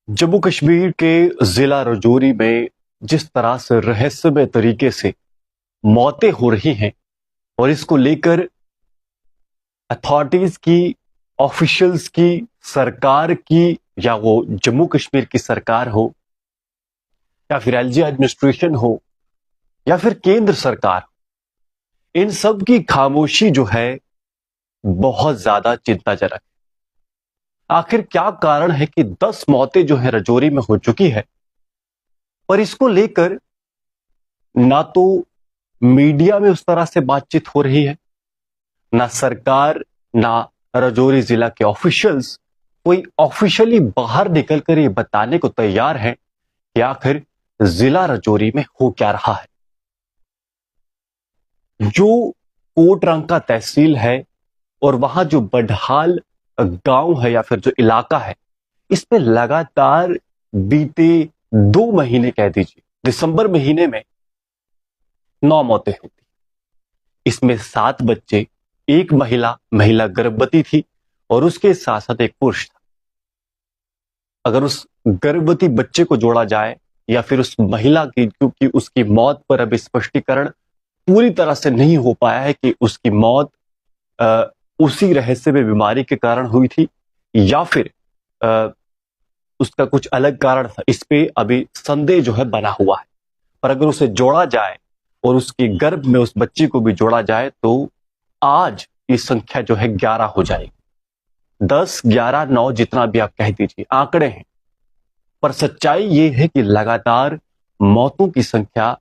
जम्मू कश्मीर के जिला रजौरी में जिस तरह से रहस्यमय तरीके से मौतें हो रही हैं और इसको लेकर अथॉरिटीज की, ऑफिशियल्स की, सरकार की, या वो जम्मू कश्मीर की सरकार हो या फिर एलजी एडमिनिस्ट्रेशन हो या फिर केंद्र सरकार, इन सब की खामोशी जो है बहुत ज्यादा चिंताजनक है। आखिर क्या कारण है कि 10 मौतें जो है रजौरी में हो चुकी है और इसको लेकर ना तो मीडिया में उस तरह से बातचीत हो रही है, ना सरकार, ना रजौरी जिला के ऑफिशियल्स कोई ऑफिशियली बाहर निकलकर ये बताने को तैयार है कि आखिर जिला रजौरी में हो क्या रहा है। जो कोटरंका तहसील है और वहां जो बडहाल गांव है या फिर जो इलाका है, इसमें लगातार बीते 2 महीने कह दीजिए, दिसंबर महीने में 9 मौतें हुई। इसमें 7 बच्चे, एक महिला गर्भवती थी और उसके साथ साथ एक पुरुष था। अगर उस गर्भवती बच्चे को जोड़ा जाए या फिर उस महिला की, क्योंकि उसकी मौत पर अभी स्पष्टीकरण पूरी तरह से नहीं हो पाया है कि उसकी मौत उसी रहस्यमय बीमारी के कारण हुई थी या फिर उसका कुछ अलग कारण था, इस पे अभी संदेह जो है बना हुआ है। पर अगर उसे जोड़ा जाए और उसके गर्भ में उस बच्ची को भी जोड़ा जाए तो आज ये संख्या जो है 11 हो जाएगी। 10, 11, 9 जितना भी आप कह दीजिए, आंकड़े हैं, पर सच्चाई ये है कि लगातार मौतों की संख्या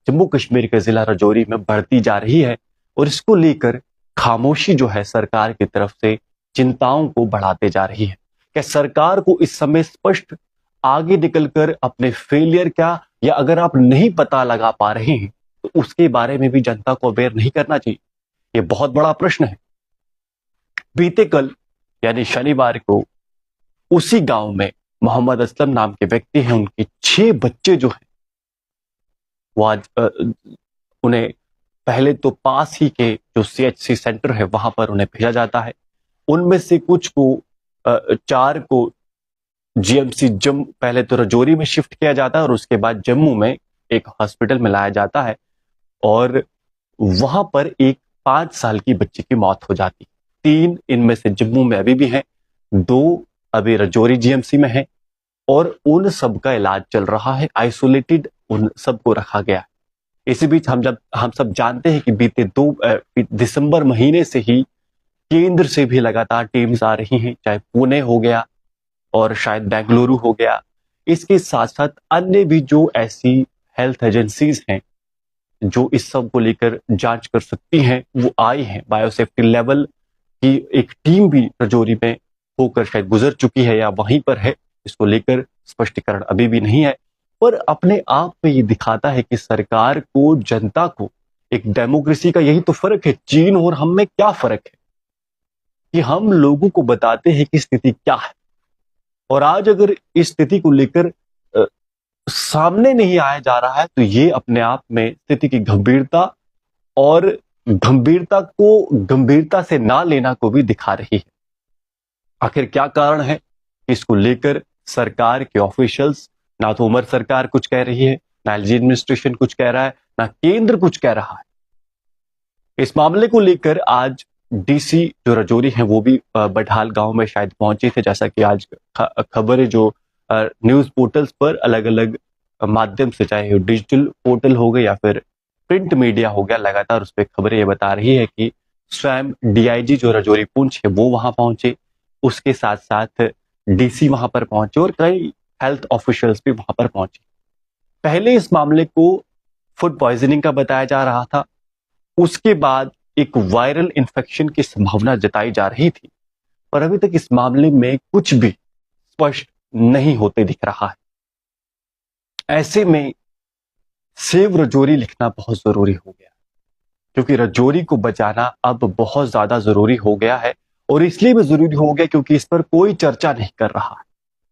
जम्मू कश्मीर के जिला रजौरी में बढ़ती जा रही है और इसको लेकर खामोशी जो है सरकार की तरफ से चिंताओं को बढ़ाते जा रही है। क्या सरकार को इस समय स्पष्ट आगे निकलकर अपने फेलियर का, या अगर आप नहीं पता लगा पा रहे हैं तो उसके बारे में भी जनता को अवेयर नहीं करना चाहिए? यह बहुत बड़ा प्रश्न है। बीते कल यानी शनिवार को उसी गांव में मोहम्मद असलम नाम के व्यक्ति हैं, उनके 6 बच्चे जो हैं वो आज उन्हें पहले तो पास ही के जो सीएचसी सेंटर है वहां पर उन्हें भेजा जाता है। उनमें से कुछ को 4 को जीएमसी जम्मू, पहले तो रजौरी में शिफ्ट किया जाता है और उसके बाद जम्मू में एक हॉस्पिटल में लाया जाता है और वहां पर एक 5 साल की बच्ची की मौत हो जाती। 3 इनमें से जम्मू में अभी भी हैं, 2 अभी रजौरी जीएमसी में हैं और उन सब का इलाज चल रहा है। आइसोलेटेड उन सबको रखा गया है। इसी बीच हम सब जानते हैं कि बीते 2 दिसंबर महीने से ही केंद्र से भी लगातार टीम्स आ रही हैं, चाहे पुणे हो गया और शायद बेंगलुरु हो गया। इसके साथ साथ अन्य भी जो ऐसी हेल्थ एजेंसीज हैं जो इस सब को लेकर जांच कर सकती हैं, वो आई हैं। बायोसेफ्टी लेवल की एक टीम भी रजौरी में होकर शायद गुजर चुकी है या वहीं पर है। इसको लेकर स्पष्टीकरण अभी भी नहीं है, पर अपने आप में ये दिखाता है कि सरकार को, जनता को, एक डेमोक्रेसी का यही तो फर्क है। चीन और हम में क्या फर्क है कि हम लोगों को बताते हैं कि स्थिति क्या है, और आज अगर इस स्थिति को लेकर सामने नहीं आया जा रहा है तो ये अपने आप में स्थिति की गंभीरता और गंभीरता को गंभीरता से ना लेना को भी दिखा रही है। आखिर क्या कारण है, इसको लेकर सरकार के ऑफिशियल्स, ना तो उमर सरकार कुछ कह रही है, ना एलजी एडमिनिस्ट्रेशन कुछ कह रहा है, ना केंद्र कुछ कह रहा है। इस मामले को लेकर आज डीसी जो रजौरी हैं वो भी बडहाल गांव में शायद पहुंचे थे, जैसा कि आज खबरें जो न्यूज पोर्टल्स पर अलग अलग माध्यम से, चाहे डिजिटल पोर्टल हो गए या फिर प्रिंट मीडिया हो गया, लगातार उस पर खबरें ये बता रही है कि स्वयं डीआईजी जो रजौरी पुंछ है वो वहां पहुंचे, उसके साथ साथ डीसी वहां पर पहुंचे और कई हेल्थ ऑफिशियल्स भी वहां पर पहुंचे। पहले इस मामले को फूड पॉइजनिंग का बताया जा रहा था, उसके बाद एक वायरल इन्फेक्शन की संभावना जताई जा रही थी, पर अभी तक इस मामले में कुछ भी स्पष्ट नहीं होते दिख रहा है। ऐसे में सेव रजौरी लिखना बहुत जरूरी हो गया, क्योंकि रजौरी को बचाना अब बहुत ज्यादा जरूरी हो गया है। और इसलिए भी जरूरी हो गया क्योंकि इस पर कोई चर्चा नहीं कर रहा है।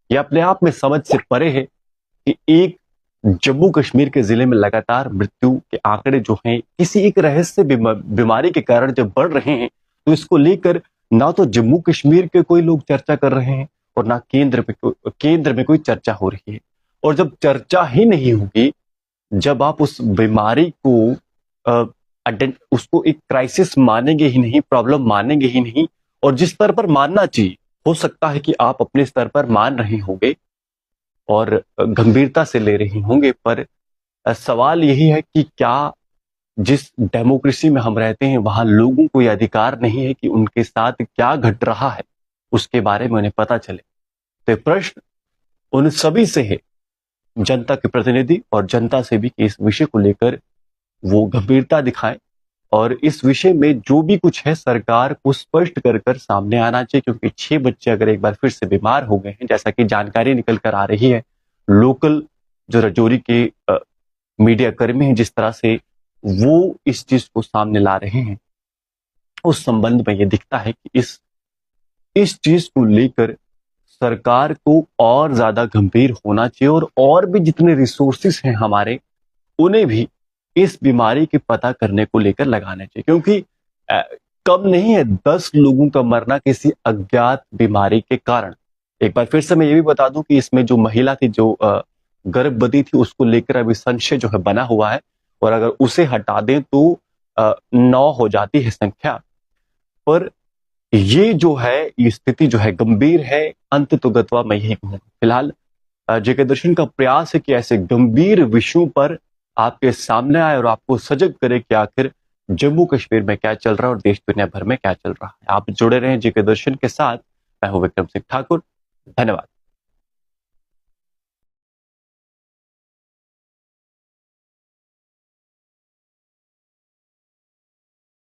यह अपने आप में समझ से परे है कि एक जम्मू कश्मीर के जिले में लगातार मृत्यु के आंकड़े जो हैं किसी एक रहस्य बीमारी के कारण जब बढ़ रहे हैं, तो इसको लेकर ना तो जम्मू कश्मीर के कोई लोग चर्चा कर रहे हैं और ना केंद्र में कोई चर्चा हो रही है। और जब चर्चा ही नहीं होगी, जब आप उस बीमारी को उसको एक क्राइसिस मानेंगे ही नहीं, प्रॉब्लम मानेंगे ही नहीं, और जिस स्तर पर मानना चाहिए, हो सकता है कि आप अपने स्तर पर मान रहे होंगे और गंभीरता से ले रहे होंगे, पर सवाल यही है कि क्या जिस डेमोक्रेसी में हम रहते हैं वहां लोगों को यह अधिकार नहीं है कि उनके साथ क्या घट रहा है उसके बारे में उन्हें पता चले। तो प्रश्न उन सभी से है, जनता के प्रतिनिधि और जनता से भी, कि इस विषय को लेकर वो गंभीरता दिखाएं और इस विषय में जो भी कुछ है सरकार को स्पष्ट कर सामने आना चाहिए। क्योंकि 6 बच्चे अगर एक बार फिर से बीमार हो गए हैं, जैसा कि जानकारी निकल कर आ रही है, लोकल जो राजौरी के मीडिया कर्मी हैं जिस तरह से वो इस चीज को सामने ला रहे हैं, उस संबंध में ये दिखता है कि इस चीज को लेकर सरकार को और ज्यादा गंभीर होना चाहिए और भी जितने रिसोर्सेस हैं हमारे, उन्हें भी इस बीमारी के पता करने को लेकर लगाना चाहिए। क्योंकि कम नहीं है 10 लोगों का मरना किसी अज्ञात बीमारी के कारण। एक बार फिर से मैं ये भी बता दूं कि इसमें जो महिला थी, जो गर्भवती थी, उसको लेकर अभी संशय जो है बना हुआ है, और अगर उसे हटा दें तो 9 हो जाती है संख्या। पर ये जो है, ये स्थिति जो है गंभीर है। अंत तो गत्वा मैं यही कहूंगा। फिलहाल जेके दर्शन का प्रयास है कि ऐसे गंभीर विषयों पर आपके सामने आए और आपको सजग करे कि आखिर जम्मू कश्मीर में क्या चल रहा है और देश दुनिया भर में क्या चल रहा है। आप जुड़े रहें जेके दर्शन के साथ। मैं हूं विक्रम सिंह ठाकुर। धन्यवाद।